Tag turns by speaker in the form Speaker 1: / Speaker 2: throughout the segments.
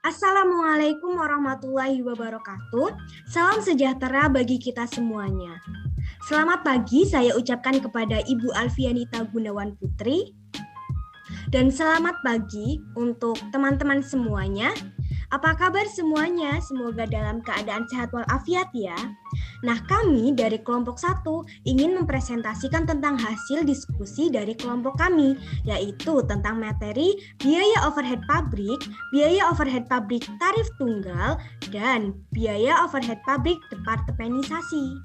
Speaker 1: Assalamualaikum warahmatullahi wabarakatuh. Salam sejahtera bagi kita semuanya. Selamat pagi saya ucapkan kepada Ibu Alfianita Gunawan Putri. Dan selamat pagi untuk teman-teman semuanya. Apa kabar semuanya? Semoga dalam keadaan sehat walafiat ya. Nah, kami dari kelompok 1 ingin mempresentasikan tentang hasil diskusi dari kelompok kami, yaitu tentang materi biaya overhead pabrik tarif tunggal, dan biaya overhead pabrik departemenisasi.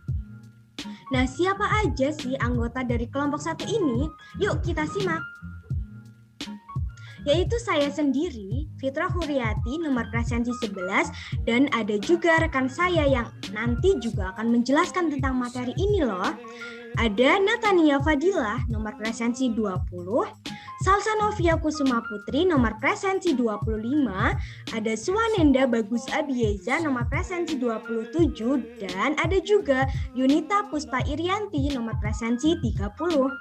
Speaker 1: Nah, siapa aja sih anggota dari kelompok 1 ini? Yuk kita simak. Yaitu saya sendiri, Fitra Huryati, nomor presensi 11, dan ada juga rekan saya yang nanti juga akan menjelaskan tentang materi ini loh. Ada Natania Fadilah, nomor presensi 20, Salsa Novia Kusuma Putri, nomor presensi 25, ada Suwanenda Bagus Abieza, nomor presensi 27, dan ada juga Yunita Puspa Irianti, nomor presensi 30.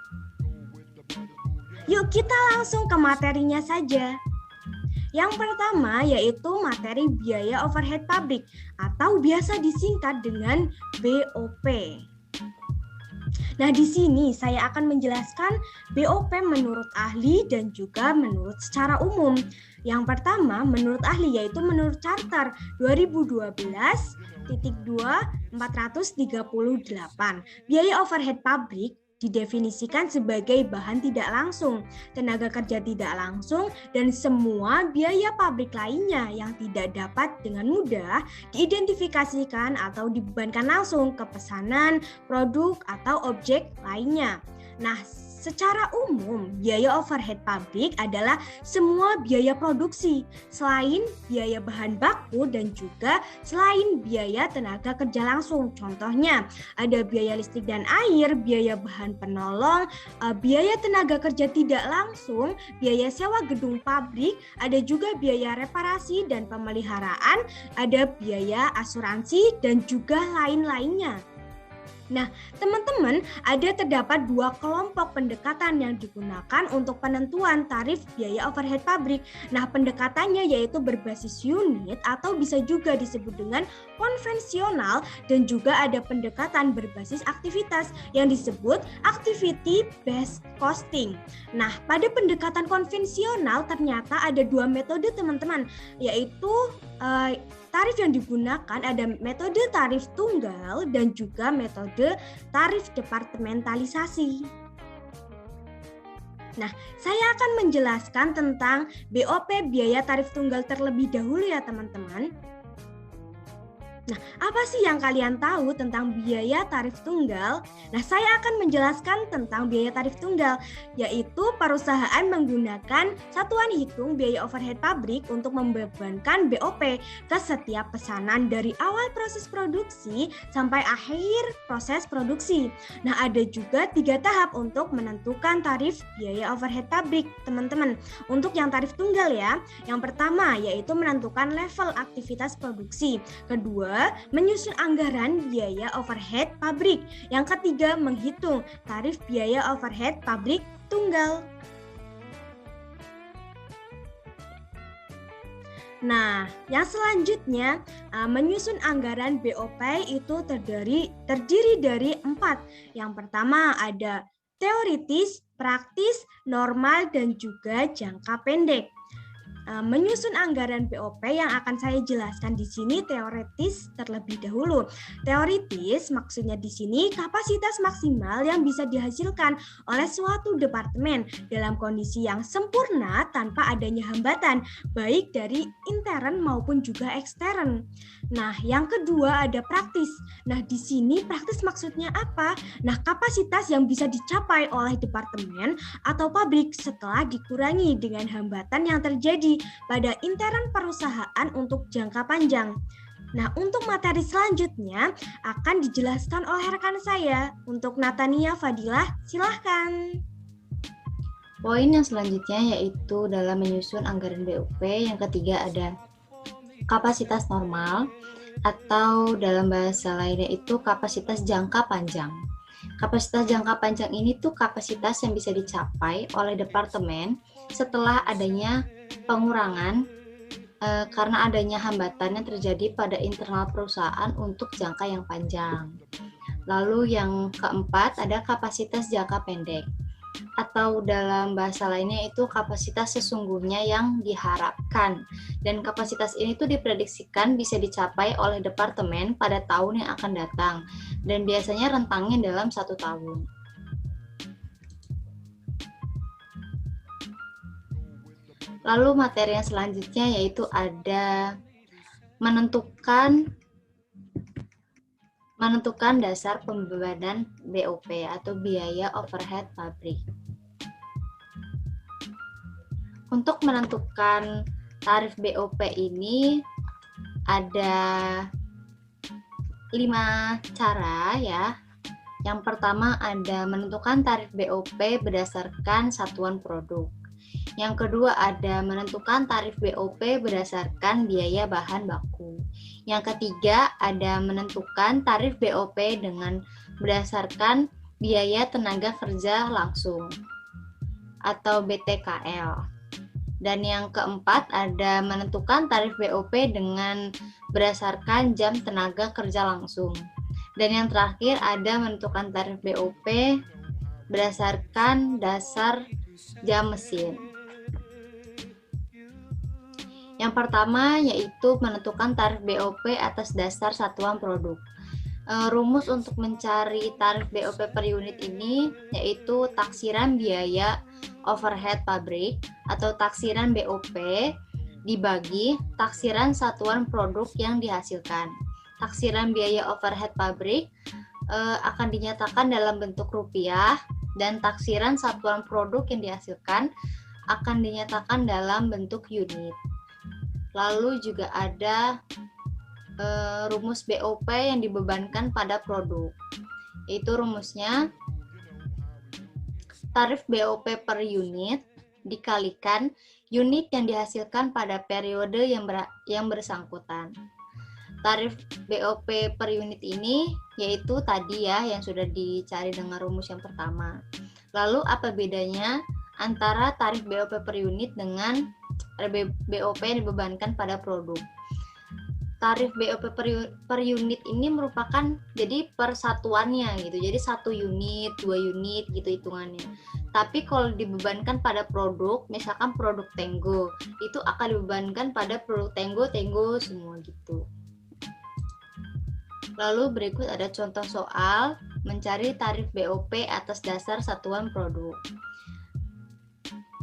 Speaker 1: Yuk kita langsung ke materinya saja. Yang pertama yaitu materi biaya overhead pabrik atau biasa disingkat dengan BOP. Nah, di sini saya akan menjelaskan BOP menurut ahli dan juga menurut secara umum. Yang pertama menurut ahli yaitu menurut Charter 2012.2.438. Biaya overhead pabrik didefinisikan sebagai bahan tidak langsung, tenaga kerja tidak langsung, dan semua biaya pabrik lainnya yang tidak dapat dengan mudah diidentifikasikan atau dibebankan langsung ke pesanan, produk, atau objek lainnya. Nah, secara umum, biaya overhead pabrik adalah semua biaya produksi, selain biaya bahan baku dan juga selain biaya tenaga kerja langsung. Contohnya, ada biaya listrik dan air, biaya bahan penolong, biaya tenaga kerja tidak langsung, biaya sewa gedung pabrik, ada juga biaya reparasi dan pemeliharaan, ada biaya asuransi, dan juga lain-lainnya. Nah, teman-teman, terdapat dua kelompok pendekatan yang digunakan untuk penentuan tarif biaya overhead pabrik. Nah, pendekatannya yaitu berbasis unit atau bisa juga disebut dengan konvensional, dan juga ada pendekatan berbasis aktivitas yang disebut activity based costing. Nah, pada pendekatan konvensional ternyata ada dua metode teman-teman, yaitu tarif yang digunakan ada metode tarif tunggal dan juga metode tarif departementalisasi. Nah, saya akan menjelaskan tentang BOP biaya tarif tunggal terlebih dahulu ya teman-teman. Nah, apa sih yang kalian tahu tentang biaya tarif tunggal? Nah, saya akan menjelaskan tentang biaya tarif tunggal, yaitu perusahaan menggunakan satuan hitung biaya overhead pabrik untuk membebankan BOP ke setiap pesanan dari awal proses produksi sampai akhir proses produksi. Nah, ada juga 3 tahap untuk menentukan tarif biaya overhead pabrik, teman-teman. Untuk yang tarif tunggal ya, yang pertama yaitu menentukan level aktivitas produksi. Kedua, menyusun anggaran biaya overhead pabrik. Yang ketiga, menghitung tarif biaya overhead pabrik tunggal. Nah, yang selanjutnya, menyusun anggaran BOP itu terdiri dari 4. Yang pertama ada teoritis, praktis, normal, dan juga jangka pendek. Menyusun anggaran BOP yang akan saya jelaskan di sini teoritis terlebih dahulu. Teoritis maksudnya di sini kapasitas maksimal yang bisa dihasilkan oleh suatu departemen dalam kondisi yang sempurna tanpa adanya hambatan, baik dari intern maupun juga ekstern. Nah, yang kedua ada praktis. Nah, di sini praktis maksudnya apa? Nah, kapasitas yang bisa dicapai oleh departemen atau pabrik setelah dikurangi dengan hambatan yang terjadi pada intern perusahaan untuk jangka panjang. Nah, untuk materi selanjutnya akan dijelaskan oleh rekan saya. Untuk Natania Fadilah, silahkan.
Speaker 2: Poin yang selanjutnya yaitu dalam menyusun anggaran BOP, yang ketiga ada kapasitas normal atau dalam bahasa lainnya itu kapasitas jangka panjang. Kapasitas jangka panjang ini tuh kapasitas yang bisa dicapai oleh departemen setelah adanya pengurangan karena adanya hambatan yang terjadi pada internal perusahaan untuk jangka yang panjang. Lalu yang keempat ada kapasitas jangka pendek, atau dalam bahasa lainnya itu kapasitas sesungguhnya yang diharapkan. Dan kapasitas ini tuh diprediksikan bisa dicapai oleh departemen pada tahun yang akan datang, dan biasanya rentangnya dalam 1 tahun. Lalu materi yang selanjutnya yaitu ada menentukan dasar pembebanan BOP atau biaya overhead pabrik. Untuk menentukan tarif BOP ini ada 5 cara ya. Yang pertama ada menentukan tarif BOP berdasarkan satuan produk. Yang kedua ada menentukan tarif BOP berdasarkan biaya bahan baku. Yang ketiga ada menentukan tarif BOP dengan berdasarkan biaya tenaga kerja langsung atau BTKL. Dan yang keempat ada menentukan tarif BOP dengan berdasarkan jam tenaga kerja langsung. Dan yang terakhir ada menentukan tarif BOP berdasarkan dasar jam mesin. Yang pertama yaitu menentukan tarif BOP atas dasar satuan produk. Rumus untuk mencari tarif BOP per unit ini yaitu taksiran biaya overhead pabrik atau taksiran BOP dibagi taksiran satuan produk yang dihasilkan. Taksiran biaya overhead pabrik akan dinyatakan dalam bentuk rupiah dan taksiran satuan produk yang dihasilkan akan dinyatakan dalam bentuk unit. Lalu juga ada rumus BOP yang dibebankan pada produk. Itu rumusnya tarif BOP per unit dikalikan unit yang dihasilkan pada periode yang bersangkutan. Tarif BOP per unit ini yaitu tadi ya yang sudah dicari dengan rumus yang pertama. Lalu apa bedanya antara tarif BOP per unit dengan BOP yang dibebankan pada produk? Tarif BOP per unit ini merupakan jadi persatuannya gitu. Jadi 1 unit, 2 unit gitu hitungannya. Tapi kalau dibebankan pada produk, misalkan produk Tenggo, itu akan dibebankan pada produk Tenggo semua gitu. Lalu berikut ada contoh soal mencari tarif BOP atas dasar satuan produk.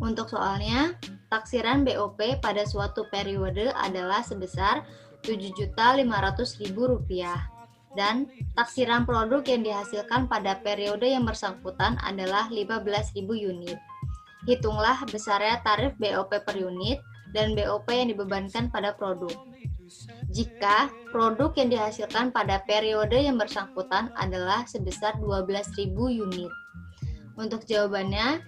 Speaker 2: Untuk soalnya, taksiran BOP pada suatu periode adalah sebesar Rp7.500.000 dan taksiran produk yang dihasilkan pada periode yang bersangkutan adalah 15.000 unit. Hitunglah besarnya tarif BOP per unit dan BOP yang dibebankan pada produk. Jika produk yang dihasilkan pada periode yang bersangkutan adalah sebesar 12.000 unit. Untuk jawabannya,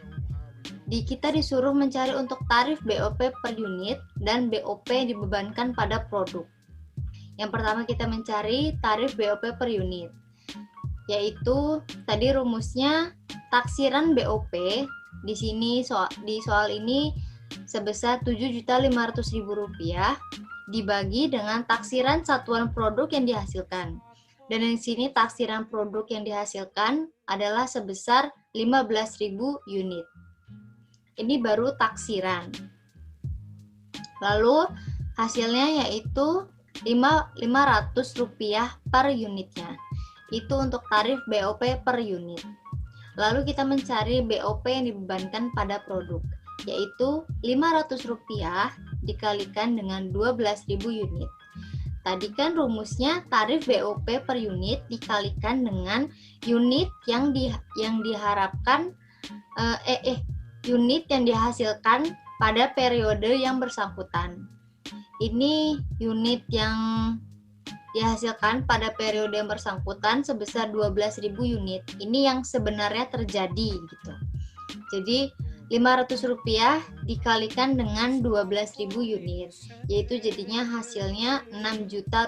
Speaker 2: kita disuruh mencari untuk tarif BOP per unit dan BOP yang dibebankan pada produk. Yang pertama kita mencari tarif BOP per unit, yaitu tadi rumusnya taksiran BOP di sini di soal ini sebesar Rp7.500.000 dibagi dengan taksiran satuan produk yang dihasilkan. Dan di sini taksiran produk yang dihasilkan adalah sebesar 15.000 unit. Ini baru taksiran. Lalu hasilnya yaitu Rp500 per unitnya. Itu untuk tarif BOP per unit. Lalu kita mencari BOP yang dibebankan pada produk, yaitu Rp500 dikalikan dengan 12.000 unit. Tadi kan rumusnya tarif BOP per unit dikalikan dengan unit yang diharapkan unit yang dihasilkan pada periode yang bersangkutan. Ini unit yang dihasilkan pada periode yang bersangkutan sebesar 12.000 unit. Ini yang sebenarnya terjadi gitu. Jadi Rp500 dikalikan dengan 12.000 unit, yaitu jadinya hasilnya Rp6 juta.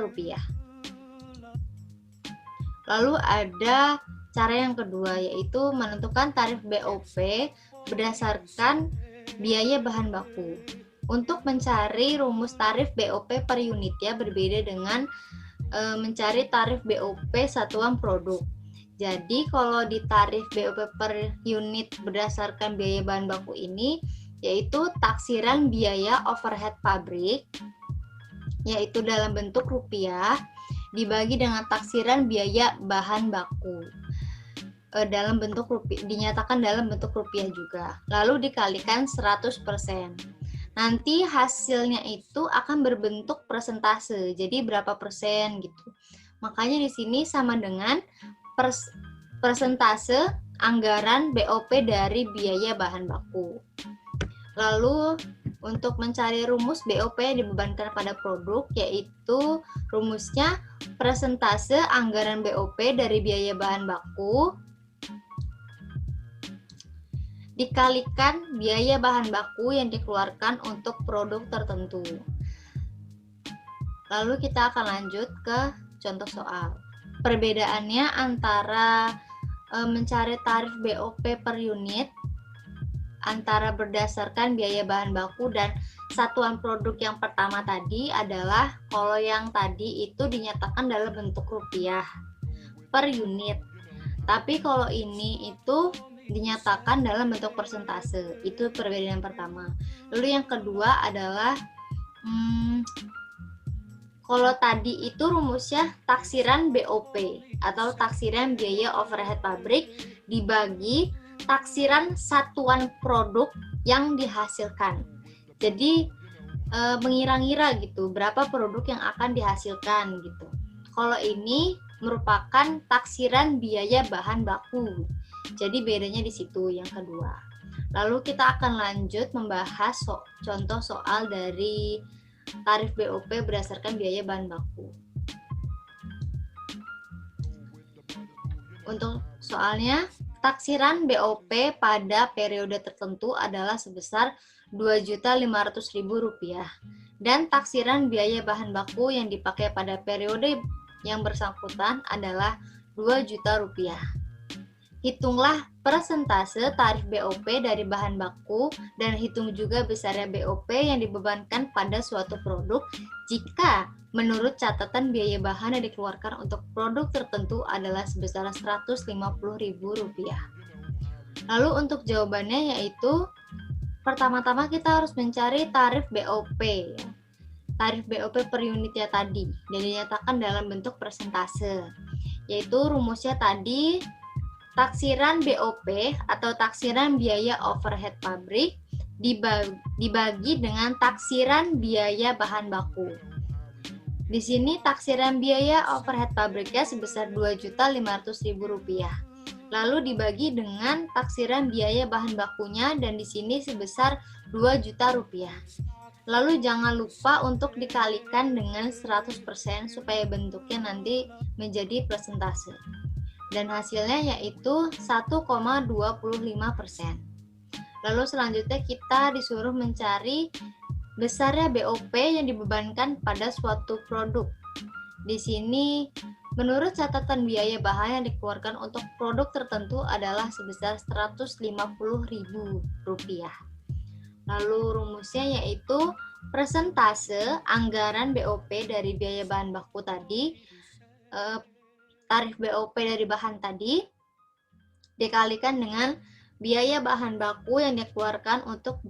Speaker 2: Lalu ada cara yang kedua, yaitu menentukan tarif BOP berdasarkan biaya bahan baku. Untuk mencari rumus tarif BOP per unit ya, berbeda dengan mencari tarif BOP satuan produk. Jadi kalau di tarif BOP per unit berdasarkan biaya bahan baku ini, yaitu taksiran biaya overhead pabrik, yaitu dalam bentuk rupiah, dibagi dengan taksiran biaya bahan baku dalam bentuk rupiah, dinyatakan dalam bentuk rupiah juga, lalu dikalikan 100%. Nanti hasilnya itu akan berbentuk persentase, jadi berapa persen gitu. Makanya di sini sama dengan persentase anggaran BOP dari biaya bahan baku. Lalu untuk mencari rumus BOP yang dibebankan pada produk, yaitu rumusnya persentase anggaran BOP dari biaya bahan baku dikalikan biaya bahan baku yang dikeluarkan untuk produk tertentu. Lalu kita akan lanjut ke contoh soal. Perbedaannya antara mencari tarif BOP per unit antara berdasarkan biaya bahan baku dan satuan produk yang pertama tadi adalah kalau yang tadi itu dinyatakan dalam bentuk rupiah per unit. Tapi kalau ini itu dinyatakan dalam bentuk persentase. Itu perbedaan yang pertama. Lalu yang kedua adalah kalau tadi itu rumusnya taksiran BOP atau taksiran biaya overhead pabrik dibagi taksiran satuan produk yang dihasilkan. Jadi mengira-ngira gitu berapa produk yang akan dihasilkan gitu. Kalau ini merupakan taksiran biaya bahan baku. Jadi bedanya di situ yang kedua. Lalu kita akan lanjut membahas contoh soal dari tarif BOP berdasarkan biaya bahan baku. Untuk soalnya, taksiran BOP pada periode tertentu adalah sebesar Rp2.500.000 dan taksiran biaya bahan baku yang dipakai pada periode yang bersangkutan adalah Rp2 juta. Hitunglah persentase tarif BOP dari bahan baku dan hitung juga besarnya BOP yang dibebankan pada suatu produk jika menurut catatan biaya bahan yang dikeluarkan untuk produk tertentu adalah sebesar Rp150.000. Lalu untuk jawabannya yaitu pertama-tama kita harus mencari tarif BOP ya. Tarif BOP per unitnya tadi dan dinyatakan dalam bentuk persentase, yaitu rumusnya tadi taksiran BOP atau taksiran biaya overhead pabrik dibagi dengan taksiran biaya bahan baku. Di sini taksiran biaya overhead pabriknya sebesar Rp2.500.000. Lalu dibagi dengan taksiran biaya bahan bakunya dan di sini sebesar Rp2 juta. Lalu jangan lupa untuk dikalikan dengan 100% supaya bentuknya nanti menjadi persentase. Dan hasilnya yaitu 1,25%. Lalu selanjutnya kita disuruh mencari besarnya BOP yang dibebankan pada suatu produk. Di sini menurut catatan biaya bahan yang dikeluarkan untuk produk tertentu adalah sebesar Rp150.000. Lalu rumusnya yaitu persentase anggaran BOP dari biaya bahan baku tadi, tarif BOP dari bahan tadi dikalikan dengan biaya bahan baku yang dikeluarkan untuk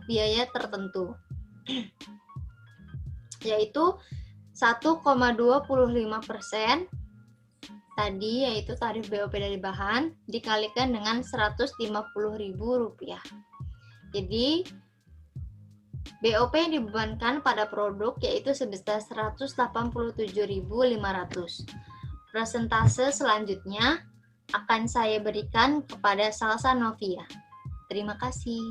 Speaker 2: biaya tertentu, yaitu 1,25% tadi, yaitu tarif BOP dari bahan dikalikan dengan Rp150.000. Jadi BOP yang dibebankan pada produk yaitu sebesar Rp187.500. Persentase selanjutnya akan saya berikan kepada Salsa Novia. Terima kasih.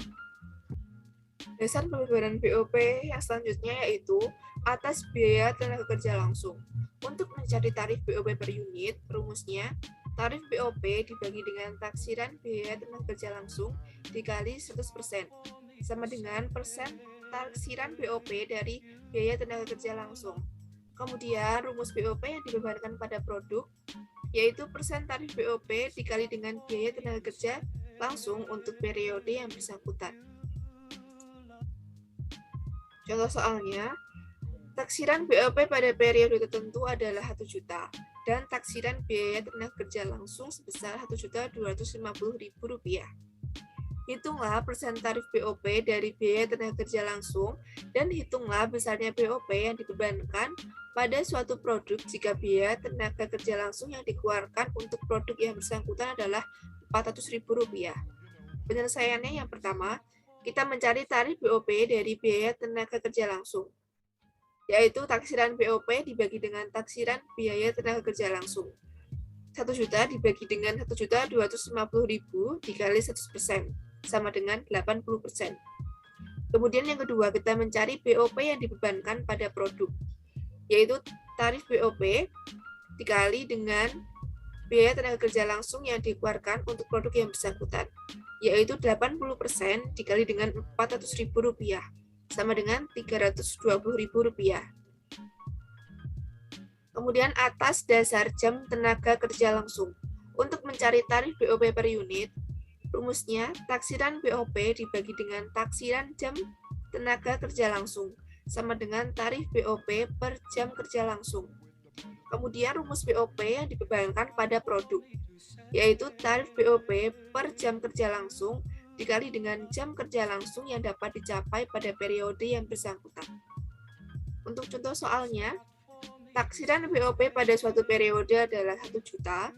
Speaker 3: Dasar pembayaran BOP yang selanjutnya yaitu atas biaya tenaga kerja langsung. Untuk mencari tarif BOP per unit, rumusnya tarif BOP dibagi dengan taksiran biaya tenaga kerja langsung dikali 100% sama dengan persen taksiran BOP dari biaya tenaga kerja langsung. Kemudian rumus BOP yang dibebankan pada produk yaitu persen tarif BOP dikali dengan biaya tenaga kerja langsung untuk periode yang bersangkutan. Contoh soalnya, taksiran BOP pada periode tertentu adalah 1 juta dan taksiran biaya tenaga kerja langsung sebesar Rp1.250.000. Hitunglah persen tarif BOP dari biaya tenaga kerja langsung dan hitunglah besarnya BOP yang dibebankan pada suatu produk jika biaya tenaga kerja langsung yang dikeluarkan untuk produk yang bersangkutan adalah Rp400.000. Penyelesaiannya yang pertama, kita mencari tarif BOP dari biaya tenaga kerja langsung, yaitu taksiran BOP dibagi dengan taksiran biaya tenaga kerja langsung. 1 juta dibagi dengan 1.250.000 dikali 100%, sama dengan 80%. Kemudian yang kedua, kita mencari BOP yang dibebankan pada produk, yaitu tarif BOP dikali dengan biaya tenaga kerja langsung yang dikeluarkan untuk produk yang bersangkutan, yaitu 80% dikali dengan Rp400.000, sama dengan Rp320.000. Kemudian atas dasar jam tenaga kerja langsung. Untuk mencari tarif BOP per unit, rumusnya taksiran BOP dibagi dengan taksiran jam tenaga kerja langsung, sama dengan tarif BOP per jam kerja langsung. Kemudian rumus BOP yang dibebankan pada produk, yaitu tarif BOP per jam kerja langsung dikali dengan jam kerja langsung yang dapat dicapai pada periode yang bersangkutan. Untuk contoh soalnya, taksiran BOP pada suatu periode adalah 1 juta,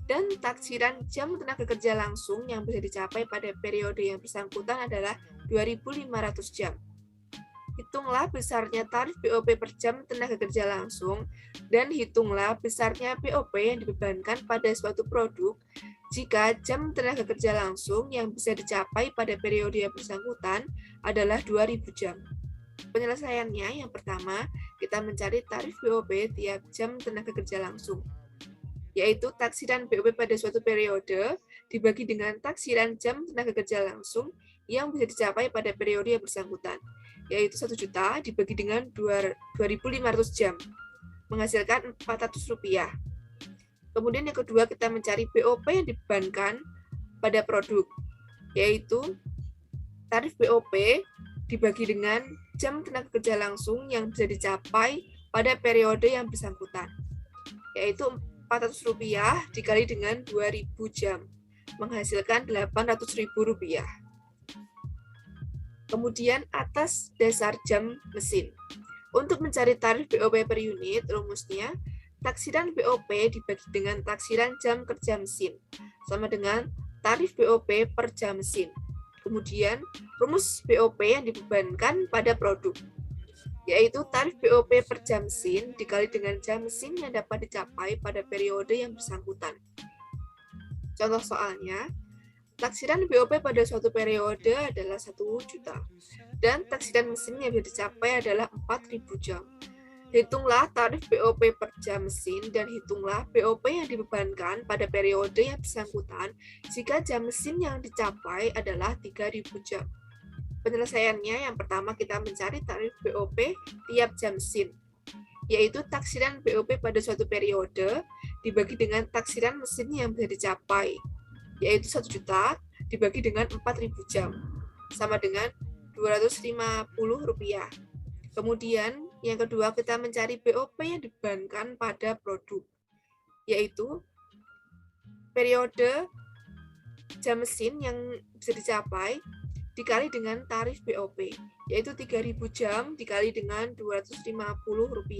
Speaker 3: dan taksiran jam tenaga kerja langsung yang bisa dicapai pada periode yang bersangkutan adalah 2.500 jam. Hitunglah besarnya tarif BOP per jam tenaga kerja langsung, dan hitunglah besarnya BOP yang dibebankan pada suatu produk jika jam tenaga kerja langsung yang bisa dicapai pada periode yang bersangkutan adalah 2.000 jam. Penyelesaiannya yang pertama, kita mencari tarif BOP tiap jam tenaga kerja langsung, yaitu taksiran BOP pada suatu periode dibagi dengan taksiran jam tenaga kerja langsung yang bisa dicapai pada periode yang bersangkutan, yaitu 1 juta dibagi dengan 2.500 jam, menghasilkan Rp400. Kemudian yang kedua, kita mencari BOP yang dibebankan pada produk, yaitu tarif BOP dibagi dengan jam tenaga kerja langsung yang bisa dicapai pada periode yang bersangkutan, yaitu Rp400 dikali dengan 2.000 jam, menghasilkan Rp800.000. Kemudian atas dasar jam mesin. Untuk mencari tarif BOP per unit, rumusnya taksiran BOP dibagi dengan taksiran jam kerja mesin, sama dengan tarif BOP per jam mesin. Kemudian rumus BOP yang dibebankan pada produk, yaitu tarif BOP per jam mesin dikali dengan jam mesin yang dapat dicapai pada periode yang bersangkutan. Contoh soalnya, taksiran BOP pada suatu periode adalah 1 juta, dan taksiran mesin yang bisa dicapai adalah 4.000 jam. Hitunglah tarif BOP per jam mesin dan hitunglah BOP yang dibebankan pada periode yang bersangkutan jika jam mesin yang dicapai adalah 3.000 jam. Penyelesaiannya yang pertama, kita mencari tarif BOP tiap jam mesin, yaitu taksiran BOP pada suatu periode dibagi dengan taksiran mesin yang bisa dicapai, yaitu 1 juta dibagi dengan 4.000 jam, sama dengan Rp250. Kemudian yang kedua, kita mencari BOP yang dibebankan pada produk, yaitu periode jam mesin yang bisa dicapai dikali dengan tarif BOP, yaitu 3.000 jam dikali dengan Rp250,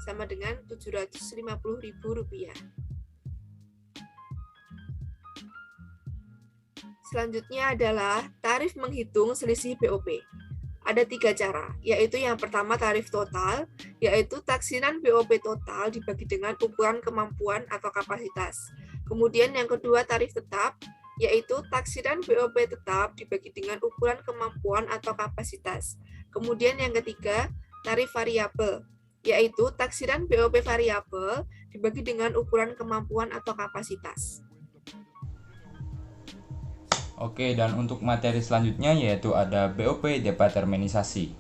Speaker 3: sama dengan Rp750.000. Selanjutnya adalah tarif menghitung selisih BOP. Ada 3 cara, yaitu yang pertama tarif total, yaitu taksiran BOP total dibagi dengan ukuran kemampuan atau kapasitas. Kemudian yang kedua tarif tetap, yaitu taksiran BOP tetap dibagi dengan ukuran kemampuan atau kapasitas. Kemudian yang ketiga tarif variabel, yaitu taksiran BOP variabel dibagi dengan ukuran kemampuan atau kapasitas.
Speaker 4: Oke, dan untuk materi selanjutnya yaitu ada BOP determinisasi.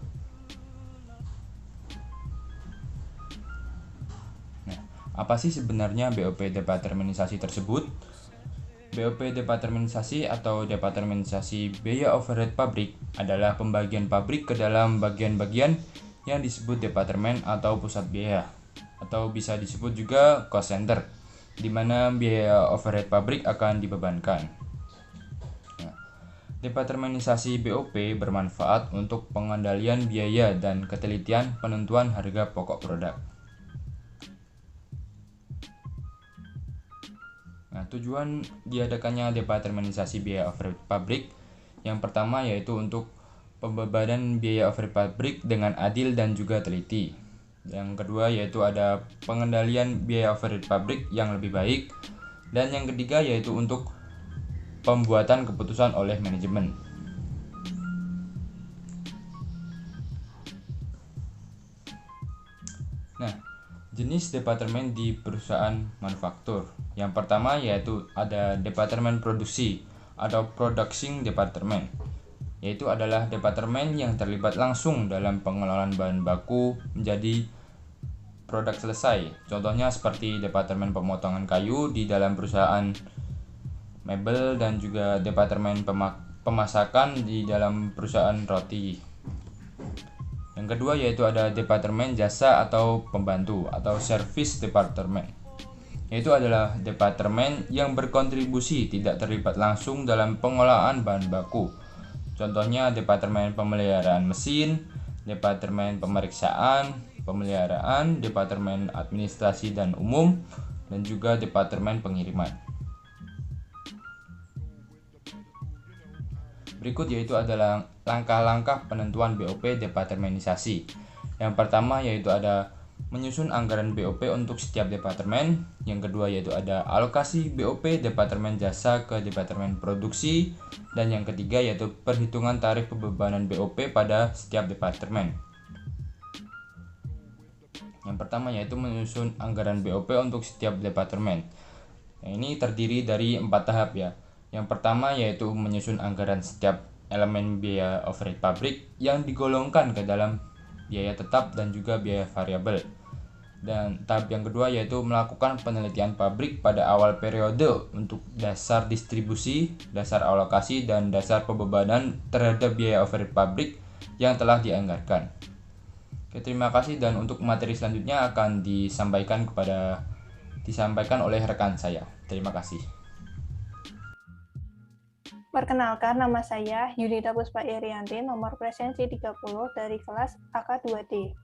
Speaker 4: Nah, apa sih sebenarnya BOP determinisasi tersebut? BOP departementisasi atau departementisasi biaya overhead pabrik adalah pembagian pabrik ke dalam bagian-bagian yang disebut departemen atau pusat biaya, atau bisa disebut juga cost center, di mana biaya overhead pabrik akan dibebankan. Departementisasi BOP bermanfaat untuk pengendalian biaya dan ketelitian penentuan harga pokok produk. Tujuan diadakannya departementisasi biaya overhead pabrik yang pertama yaitu untuk pembebanan biaya overhead pabrik dengan adil dan juga teliti. Yang kedua yaitu ada pengendalian biaya overhead pabrik yang lebih baik. Dan yang ketiga yaitu untuk pembuatan keputusan oleh manajemen. Jenis departemen di perusahaan manufaktur. Yang pertama yaitu ada departemen produksi atau production department, yaitu adalah departemen yang terlibat langsung dalam pengelolaan bahan baku menjadi produk selesai. Contohnya seperti departemen pemotongan kayu di dalam perusahaan mebel dan juga departemen pemasakan di dalam perusahaan roti. Yang kedua yaitu ada departemen jasa atau pembantu atau service department, yaitu adalah departemen yang berkontribusi tidak terlibat langsung dalam pengolahan bahan baku. Contohnya departemen pemeliharaan mesin, departemen pemeriksaan, pemeliharaan, departemen administrasi dan umum, dan juga departemen pengiriman. Berikut yaitu adalah langkah-langkah penentuan BOP departementisasi. Yang pertama yaitu ada menyusun anggaran BOP untuk setiap departemen. Yang kedua yaitu ada alokasi BOP departemen jasa ke departemen produksi. Dan yang ketiga yaitu perhitungan tarif pembebanan BOP pada setiap departemen. Yang pertama yaitu menyusun anggaran BOP untuk setiap departemen. Ini terdiri dari 4 tahap ya. Yang pertama yaitu menyusun anggaran setiap elemen biaya overhead pabrik yang digolongkan ke dalam biaya tetap dan juga biaya variabel. Dan tahap yang kedua yaitu melakukan penelitian pabrik pada awal periode untuk dasar distribusi, dasar alokasi, dan dasar pembebanan terhadap biaya overhead pabrik yang telah dianggarkan. Oke, terima kasih, dan untuk materi selanjutnya akan disampaikan oleh rekan saya. Terima kasih.
Speaker 5: Perkenalkan, nama saya Yunita Puspa Irianti, nomor presensi 30 dari kelas AK2D.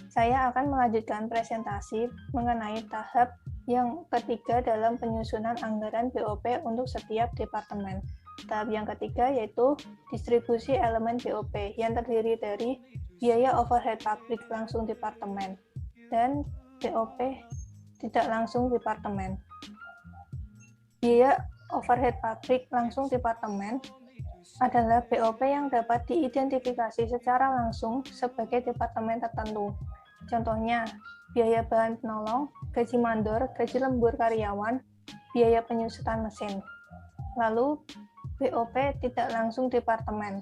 Speaker 5: Saya akan melanjutkan presentasi mengenai tahap yang ketiga dalam penyusunan anggaran BOP untuk setiap departemen. Tahap yang ketiga yaitu distribusi elemen BOP yang terdiri dari biaya overhead pabrik langsung departemen dan BOP tidak langsung departemen. Biaya overhead pabrik langsung departemen adalah BOP yang dapat diidentifikasi secara langsung sebagai departemen tertentu. Contohnya, biaya bahan penolong, gaji mandor, gaji lembur karyawan, biaya penyusutan mesin. Lalu, BOP tidak langsung departemen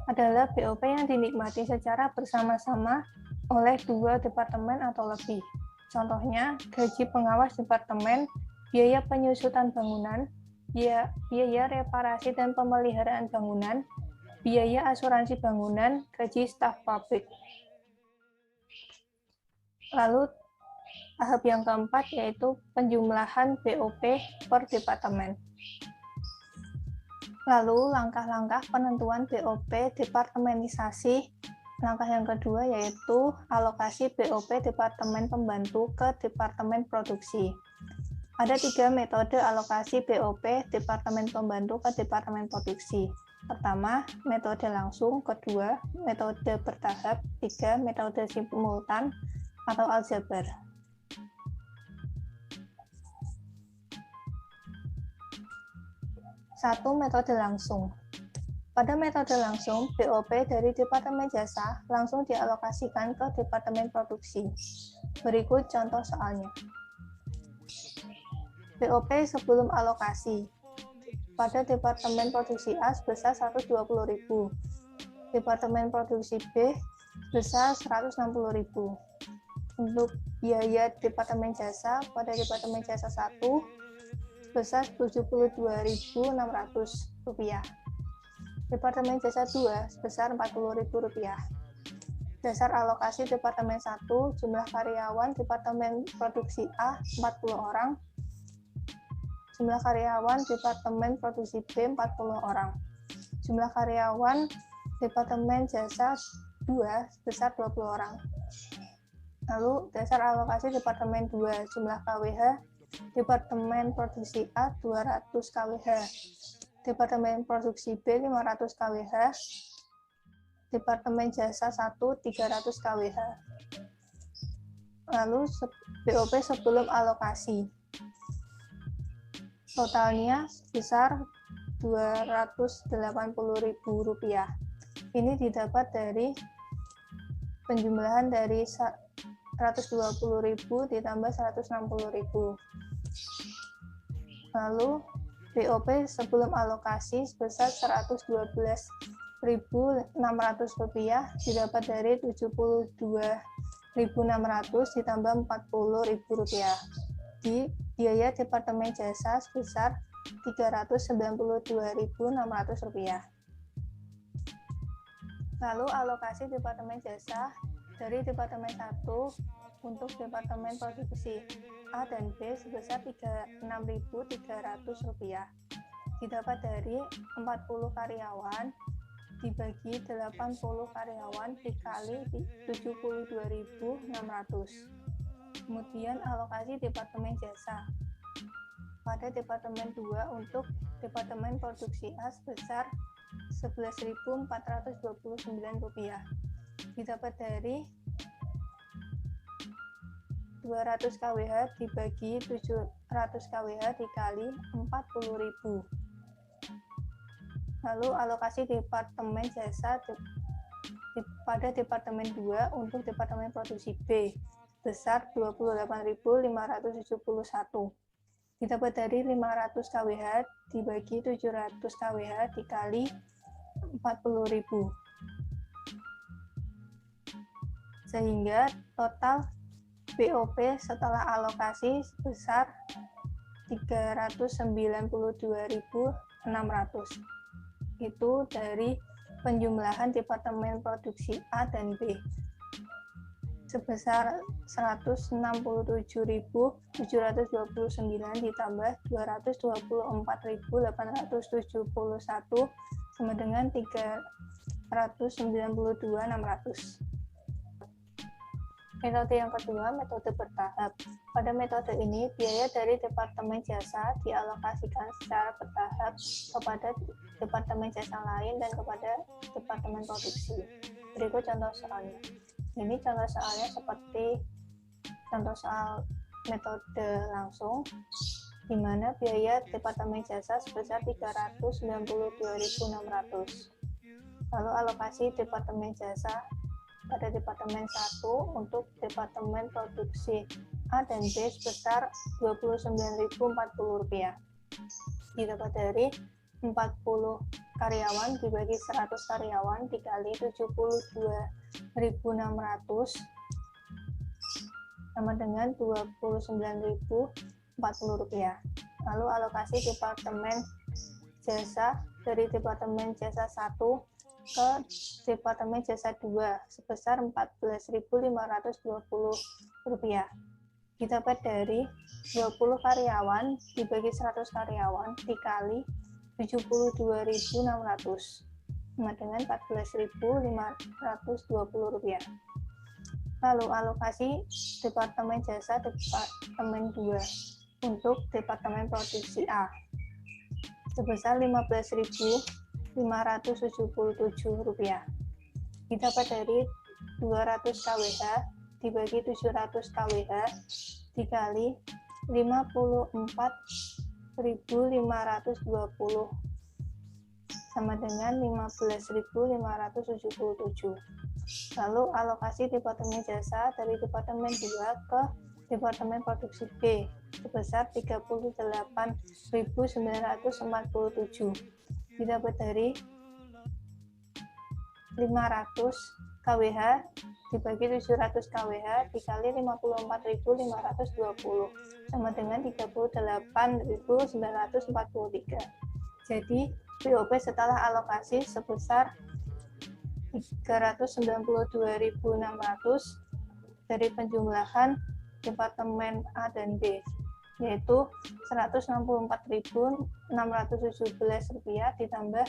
Speaker 5: adalah BOP yang dinikmati secara bersama-sama oleh 2 departemen atau lebih. Contohnya, gaji pengawas departemen, biaya penyusutan bangunan, biaya reparasi dan pemeliharaan bangunan, biaya asuransi bangunan, gaji staf pabrik. Lalu tahap yang keempat yaitu penjumlahan BOP per departemen. Lalu langkah-langkah penentuan BOP departemenisasi. Langkah yang kedua yaitu alokasi BOP departemen pembantu ke departemen produksi. Ada 3 metode alokasi BOP departemen pembantu ke departemen produksi. Pertama, metode langsung. Kedua, metode bertahap. 3, metode simultan atau aljabar. Satu, metode langsung. Pada metode langsung, BOP dari Departemen Jasa langsung dialokasikan ke Departemen Produksi. Berikut contoh soalnya. BOP sebelum alokasi. Pada Departemen Produksi A sebesar 120.000. Departemen Produksi B sebesar 160.000. Untuk biaya Departemen Jasa pada Departemen Jasa 1 sebesar Rp72.600. Departemen Jasa 2 sebesar Rp40.000. Dasar alokasi Departemen 1, jumlah karyawan Departemen Produksi A 40 orang, jumlah karyawan Departemen Produksi B 40 orang, jumlah karyawan Departemen Jasa 2 sebesar 20 orang. Lalu dasar alokasi Departemen 2, jumlah KWH Departemen Produksi A 200 KWH, Departemen Produksi B 500 KWH, Departemen Jasa 1 300 KWH. Lalu BOP sebelum alokasi. Totalnya sebesar Rp280.000. Ini didapat dari penjumlahan dari 120.000 ditambah 160.000. Lalu BOP sebelum alokasi sebesar Rp112.600 didapat dari Rp72.600 ditambah Rp40.000. Di biaya Departemen Jasa sebesar Rp392.600. Lalu alokasi Departemen Jasa dari Departemen 1 untuk Departemen Produksi A dan B sebesar Rp36.300 didapat dari 40 karyawan dibagi 80 karyawan dikali 72.600. Kemudian alokasi Departemen Jasa pada Departemen 2 untuk Departemen Produksi A sebesar Rp11.429 didapat dari 200 KWH dibagi 700 KWH dikali 40.000. Lalu alokasi Departemen Jasa pada Departemen 2 untuk Departemen Produksi B sebesar 28.571 didapat dari 500 KWH dibagi 700 KWH dikali 40.000. Sehingga total BOP setelah alokasi sebesar 392.600. Itu dari penjumlahan Departemen Produksi A dan B sebesar 167.729 ditambah 224.871 sama dengan 392.600. Metode yang kedua, metode bertahap. Pada metode ini, biaya dari Departemen Jasa dialokasikan secara bertahap kepada Departemen Jasa lain dan kepada Departemen Produksi. Berikut contoh soalnya. Ini contoh soalnya seperti contoh soal metode langsung, di mana biaya Departemen Jasa sebesar 392.600. Lalu alokasi Departemen Jasa pada Departemen 1 untuk Departemen Produksi A dan B sebesar Rp29.040 didapat dari 40 karyawan dibagi 100 karyawan dikali 72.600 sama dengan Rp29.040. Lalu alokasi Departemen Jasa dari Departemen Jasa 1 ke Departemen Jasa 2 sebesar Rp14.520 didapat dari 20 karyawan dibagi 100 karyawan dikali 72.600 sama dengan Rp14.520. Lalu alokasi Departemen Jasa Departemen 2 untuk Departemen Produksi A sebesar Rp15.577 didapat dari 200 KWH dibagi 700 KWH dikali 54.520 sama dengan 15.577. Lalu alokasi Departemen Jasa dari Departemen 2 ke Departemen Produksi B sebesar 38.947 didapat dari 500 KWH dibagi 700 KWH dikali 54.520 sama dengan 38.943. Jadi BOP setelah alokasi sebesar 392.600 dari penjumlahan Departemen A dan B, yaitu Rp164.617 ditambah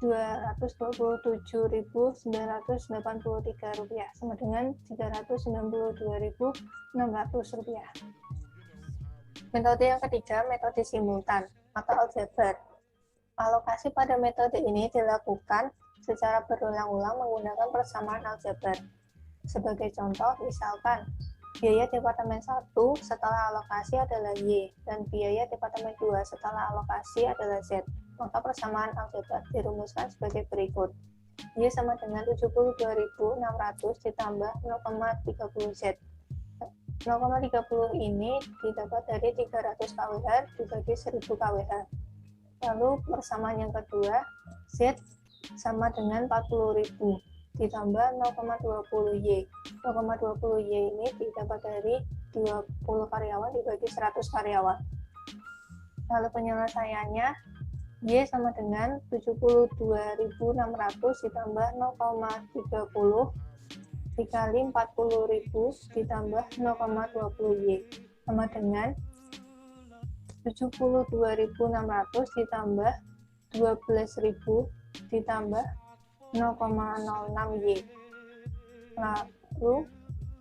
Speaker 5: Rp227.983 sama dengan Rp392.600. Metode yang ketiga, metode simultan atau aljabar. Alokasi pada metode ini dilakukan secara berulang-ulang menggunakan persamaan aljabar. Sebagai contoh, misalkan biaya Departemen 1 setelah alokasi adalah Y dan biaya Departemen 2 setelah alokasi adalah Z. Maka persamaan aljabar dirumuskan sebagai berikut. Y sama dengan 72.600 ditambah 0,30 Z. 0,30 ini didapat dari 300 KWH dibagi 1000 KWH. Lalu persamaan yang kedua, Z sama dengan 40.000 ditambah 0,20 Y. 0,20 Y ini didapat dari 20 karyawan dibagi 100 karyawan. Lalu penyelesaiannya, Y sama dengan 72.600 ditambah 0,30 dikali 40.000 ditambah 0,20 Y sama dengan 72.600 ditambah 12.000 ditambah 0,06 Y. Lalu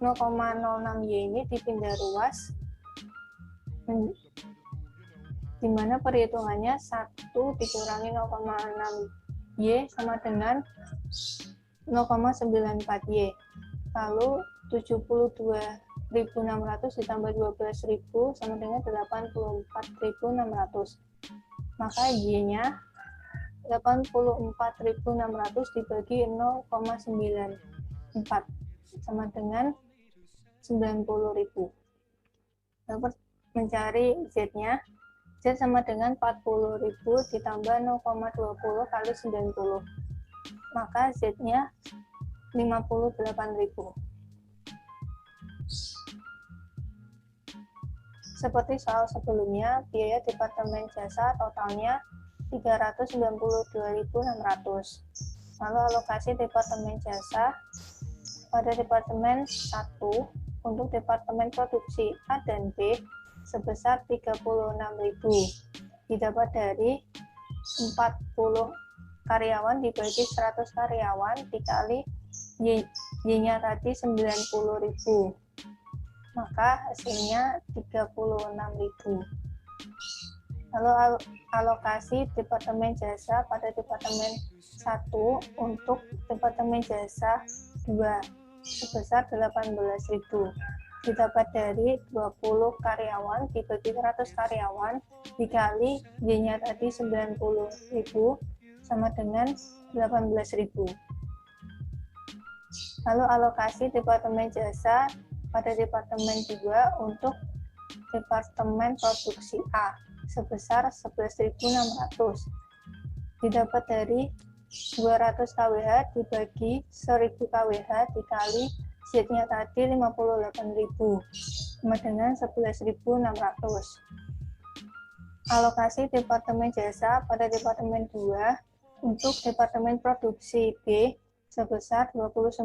Speaker 5: 0,06 Y ini dipindah ruas di mana perhitungannya 1 dikurangi 0,6 Y sama dengan 0,94 Y. Lalu 72.600 ditambah 12.000 sama dengan 84.600. Maka Y-nya 84.600 dibagi 0,94 sama dengan 90.000. Lalu mencari Z-nya, Z sama dengan 40.000 ditambah 0,20 kali 90. Maka Z-nya 58.000. Seperti soal sebelumnya, biaya Departemen Jasa totalnya 392.600. Lalu alokasi Departemen Jasa pada Departemen 1 untuk Departemen Produksi A dan B sebesar 36.000. Didapat dari 40 karyawan dibagi 100 karyawan dikali Y-nya tadi 90.000. Maka hasilnya 36.000. Lalu alokasi Departemen Jasa pada Departemen 1 untuk Departemen Jasa 2 sebesar 18.000. Didapat dari 20 karyawan dibagi 100 karyawan dikali Y-nya tadi 90.000 sama dengan 18.000. Lalu alokasi Departemen Jasa pada Departemen 2 untuk Departemen Produksi A sebesar 11.600. Didapat dari 200 KWH dibagi 1.000 KWH dikali Z-nya tadi 58.000 sama dengan 11.600. Alokasi Departemen Jasa pada Departemen 2 untuk Departemen Produksi B sebesar 29.000.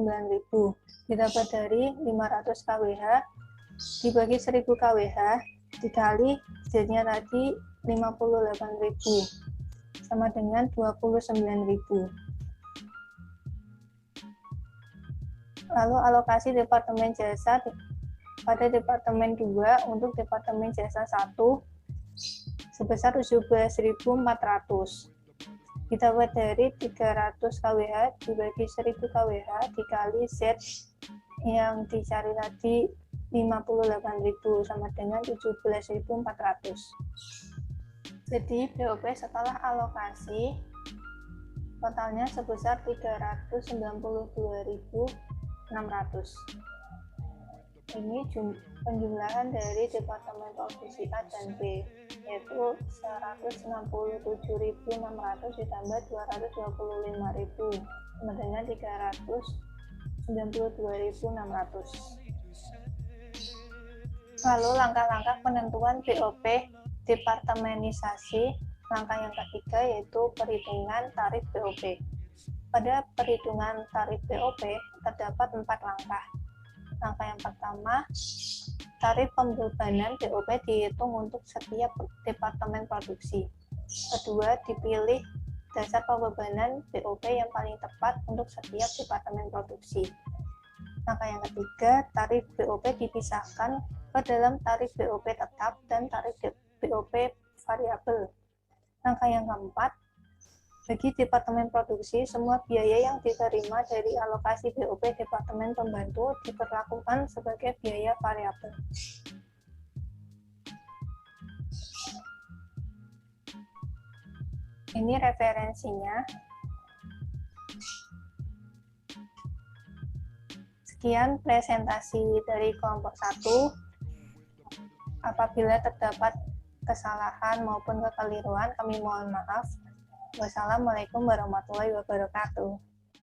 Speaker 5: Didapat dari 500 KWH dibagi 1.000 KWH dikali Z-nya tadi 58.000 sama dengan 29.000. Lalu alokasi Departemen Jasa pada Departemen 2 untuk Departemen Jasa 1 sebesar 17.400. Didapat dari 300 KWH dibagi 1.000 KWH dikali Z yang dicari tadi 58.000 sama dengan 17.400. Jadi BOP setelah alokasi totalnya sebesar 392.600. Ini penjumlahan dari Departemen Produksi A dan B, yaitu 167.600 ditambah 225.000 sama dengan 300 92.600. Lalu langkah-langkah penentuan BOP departemenisasi. Langkah yang ketiga yaitu perhitungan tarif BOP. Pada perhitungan tarif BOP terdapat 4 langkah. Langkah yang pertama, tarif pembebanan BOP dihitung untuk setiap departemen produksi. Kedua, dipilih dasar pembebanan BOP yang paling tepat untuk setiap departemen produksi. Langkah yang ketiga, tarif BOP dipisahkan ke dalam tarif BOP tetap dan tarif BOP variabel. Langkah yang keempat, bagi departemen produksi, semua biaya yang diterima dari alokasi BOP departemen pembantu diperlakukan sebagai biaya variabel. Ini referensinya. Sekian presentasi dari kelompok 1. Apabila terdapat kesalahan maupun kekeliruan, kami mohon maaf. Wassalamualaikum warahmatullahi wabarakatuh.